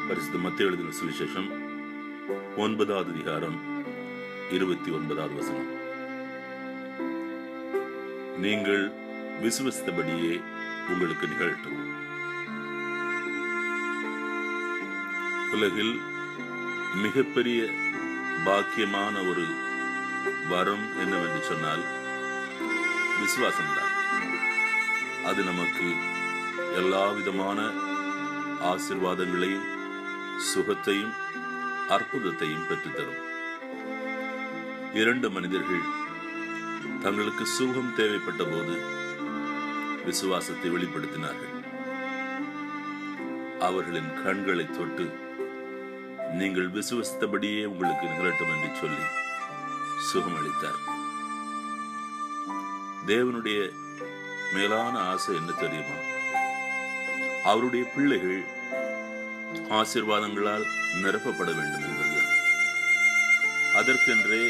பரிசுத்த மத்தேயு எழுதின சுவிசேஷம் 9வது அதிகாரம் 29வது வசனம். நீங்கள் விசுவசித்தபடியே உங்களுக்கு நிகழட்டும். உலகில் மிகப்பெரிய பாக்கியமான ஒரு வரம் என்னவென்று சொன்னால் விசுவாசம்தான். அது நமக்கு எல்லா விதமான ஆசீர்வாதங்களையும் சுகத்தையும் அற்புதத்தையும் பெற்றுத்தரும். 2 மனிதர்கள் தங்களுக்கு சுகம் தேவைப்பட்ட போது விசுவாசத்தை வெளிப்படுத்தினார்கள். அவர்களின் கண்களை தொட்டு நீங்கள் விசுவசித்தபடியே உங்களுக்கு நிகழட்டும் என்று சொல்லி சுகமளித்தார். தேவனுடைய மேலான ஆசை என்ன தெரியுமா? அவருடைய பிள்ளைகள் ஆசீர்வாதங்களால் நிரப்பப்பட வேண்டும் என்பதுதான். அதற்கென்றே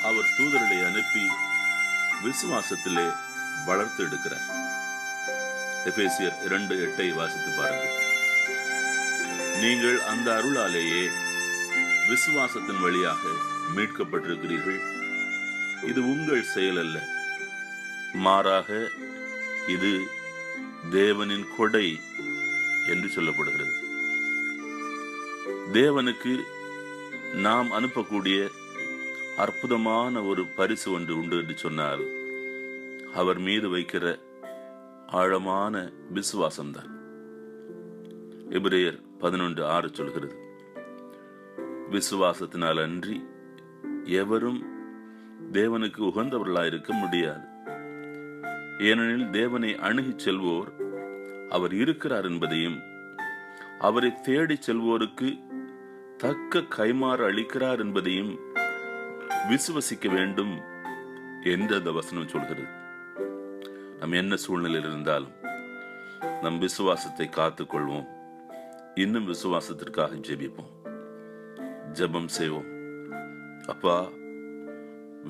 அவர் தூதர்களை அனுப்பி விசுவாசத்திலே வளர்த்து எடுக்கிறார். எபேசியர் 2:8 வாசித்து பாருங்கள். நீங்கள் அந்த அருளாலேயே விசுவாசத்தின் வழியாக மீட்கப்பட்டிருக்கிறீர்கள். இது உங்கள் செயல் அல்ல, மாறாக இது தேவனின் கொடை என்று சொல்லப்படுகிறது. தேவனுக்கு நாம் அனுப்பக்கூடிய அற்புதமான ஒரு பரிசு ஒன்று உண்டு என்று சொன்னால் அவர் மீது வைக்கிற ஆழமான விசுவாசம்தான். எபிரேயர் 11:6 சொல்கிறது, விசுவாசத்தினால் அன்றி எவரும் தேவனுக்கு உகந்தவர்களாயிருக்க முடியாது. ஏனெனில் தேவனை அணுகிச் செல்வோர் அவர் இருக்கிறார் என்பதையும் அவரை தேடிச் செல்வோருக்கு தக்க கைமாறு அளிக்கிறார் என்பதையும் விசுவசிக்க வேண்டும் என்று அந்த வசனம் சொல்கிறது. நம் என்ன சூழ்நிலையில் இருந்தாலும் நம் விசுவாசத்தை காத்துக் கொள்வோம். இன்னும் விசுவாசத்திற்காக ஜெபிப்போம், ஜெபம் செய்வோம். அப்பா,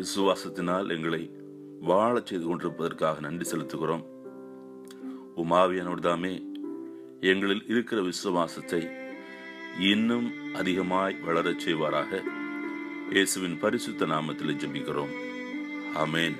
விசுவாசத்தினால் எங்களை வாழச் செய்து கொண்டிருப்பதற்காக நன்றி செலுத்துகிறோம். உமாவியானவர் தாமே எங்களில் இருக்கிற விசுவாசத்தை இன்னும் அதிகமாய் வளரச் செய்வாராக. இயேசுவின் பரிசுத்த நாமத்தில் ஜெபிக்கிறோம். ஆமென்.